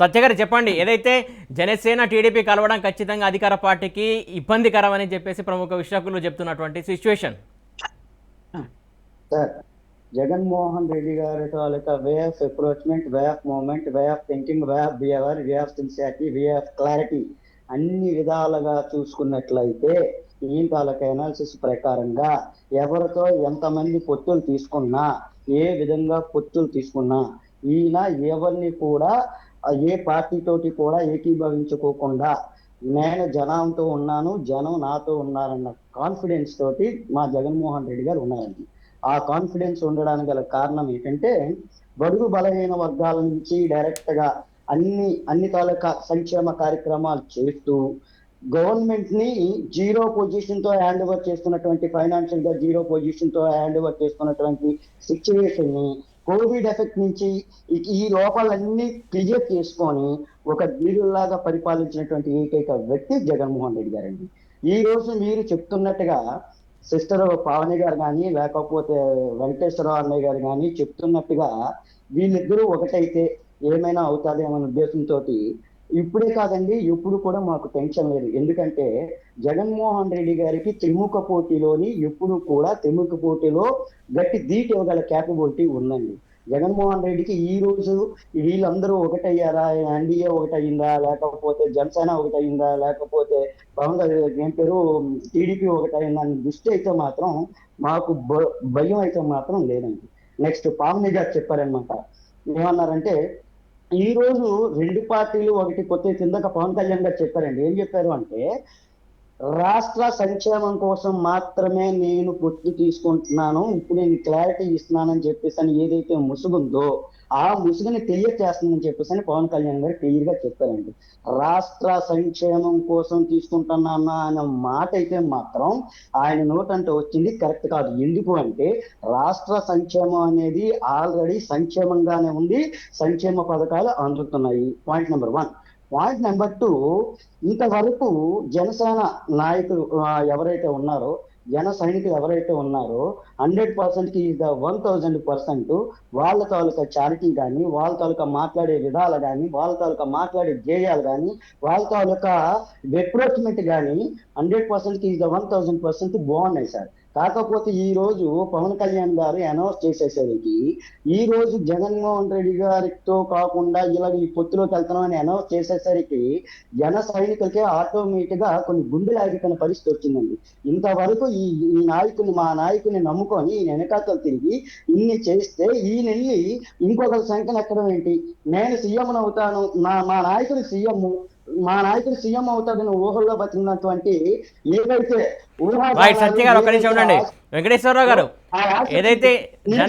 సత్య గారు చెప్పండి, ఏదైతే జనసేన టీడీపీ కలవడం ఖచ్చితంగా అధికార పార్టీకి ఇబ్బందికరం అని చెప్పేసి ప్రముఖ విశ్లేషకులు చెప్తున్నటువంటి సిచ్యువేషన్. సార్, జగన్మోహన్ రెడ్డి గారి తాలూకా way of approachment, way of movement, way of thinking, way of behaviour, way of sincerity, way of clarity అన్ని విధాలుగా చూసుకున్నట్లయితే ఈయన తాలూకా అనాలిసిస్ ప్రకారంగా ఎవరితో ఎంతమంది పొత్తులు తీసుకున్నా, ఏ విధంగా పొత్తులు తీసుకున్నా ఈయన ఎవరిని కూడా ఏ పార్టీతోటి కూడా ఏకీభవించుకోకుండా నేను జనంతో ఉన్నాను, జనం నాతో ఉన్నారన్న కాన్ఫిడెన్స్ తోటి మా జగన్మోహన్ రెడ్డి గారు ఉన్నారండి. ఆ కాన్ఫిడెన్స్ ఉండడానికి గల కారణం ఏంటంటే బడుగు బలహీన వర్గాల నుంచి డైరెక్ట్ గా అన్ని తాలూకా సంక్షేమ కార్యక్రమాలు చేస్తూ గవర్నమెంట్ ని జీరో పొజిషన్ తో హ్యాండ్ ఓవర్ చేస్తున్నటువంటి, ఫైనాన్షియల్ గా జీరో పొజిషన్ తో హ్యాండ్ ఓవర్ చేస్తున్నటువంటి సిచ్యువేషన్ ని కోవిడ్ ఎఫెక్ట్ నుంచి ఈ లోపాలన్నీ క్లియర్ చేసుకొని ఒక వీరులాగా పరిపాలించినటువంటి ఏకైక వ్యక్తి జగన్మోహన్ రెడ్డి గారండి. ఈ రోజు మీరు చెప్తున్నట్టుగా సిస్టర్ పావని గారు కానీ లేకపోతే వెంకటేశ్వరరావు అన్నయ్య గారు కానీ చెప్తున్నట్టుగా వీళ్ళిద్దరూ ఒకటైతే ఏమైనా అవుతాదేమన్న ఉద్దేశంతో ఇప్పుడే కాదండి, ఎప్పుడు కూడా మాకు టెన్షన్ లేదు. ఎందుకంటే జగన్మోహన్ రెడ్డి గారికి త్రిముఖ పోటీలోని ఎప్పుడు కూడా త్రిముఖ పోటీలో గట్టి ధీట్ ఇవ్వగల క్యాపబిలిటీ ఉందండి. జగన్మోహన్ రెడ్డికి ఈ రోజు వీళ్ళందరూ ఒకటయ్యారా, ఎన్డీఏ ఒకటయిందా, లేకపోతే జనసేన ఒకటయిందా, లేకపోతే పవన్ ఏం పేరు టీడీపీ ఒకటయిందా అని దృష్టి అయితే మాత్రం మాకు భయం అయితే మాత్రం లేదండి. నెక్స్ట్ పావని గారు చెప్పారనమాట, ఏమన్నారంటే ఈ రోజు రెండు పార్టీలు ఒకటి కొత్త కిందక పవన్ కళ్యాణ్ గారు చెప్పారండి. ఏం చెప్పారు అంటే రాష్ట్ర సంక్షేమం కోసం మాత్రమే నేను పొత్తు తీసుకుంటున్నాను, ఇప్పుడు నేను క్లారిటీ ఇస్తున్నానని చెప్పేసి అని ఏదైతే ముసుగుందో ఆ ముసుగుని క్లియర్ చేస్తుందని చెప్పేసి అని పవన్ కళ్యాణ్ గారు క్లియర్ గా చెప్పారండి. రాష్ట్ర సంక్షేమం కోసం తీసుకుంటున్నానా అనే మాట అయితే మాత్రం ఆయన నోటంటే వచ్చింది కరెక్ట్ కాదు. ఎందుకు అంటే రాష్ట్ర సంక్షేమం అనేది ఆల్రెడీ సంక్షేమంగానే ఉంది, సంక్షేమ పథకాలు అందుతున్నాయి. Point number 1. పాయింట్ నెంబర్ 2, ఇంతవరకు జనసేన నాయకులు ఎవరైతే ఉన్నారో, జన సైనికులు ఎవరైతే ఉన్నారో 100% కి 1000% వాళ్ళ తాలూకా చారిటీ కానీ, వాళ్ళ తాలూకా మాట్లాడే విధాలు కానీ, వాళ్ళ తాలూకా మాట్లాడే ధ్యేయాలు కానీ, వాళ్ళ తాలూకా అప్రోచ్మెంట్ కానీ 100% కి 1000% బాగున్నాయి సార్. కాకపోతే ఈ రోజు పవన్ కళ్యాణ్ గారు అనౌన్స్ చేసేసరికి ఈ రోజు జగన్మోహన్ రెడ్డి గారితో కాకుండా ఇలా ఈ పొత్తులోకి వెళ్తామని అనౌన్స్ చేసేసరికి జన సైనికులకే ఆటోమేటిక్ గా కొన్ని గుండెలు ఆగిపోయిన పరిస్థితి వచ్చిందండి. ఇంతవరకు ఈ నాయకుని, మా నాయకుని నమ్ముకొని ఈయన వెనకాతలు తిరిగి ఇన్ని చేస్తే ఈయనెళ్ళి ఇంకొకరి సంఖ్యను ఎక్కడం ఏంటి? నేను సీఎం అవుతాను, మా నాయకుడు సీఎం, మా నాయకుడు సీఎం అవుతాడని ఊహల్లో బతికినటువంటి ఏవైతే సత్య గారు ఒక నిమిషం ఉండండి. వెంకటేశ్వరరావు గారు, ఏదైతే జన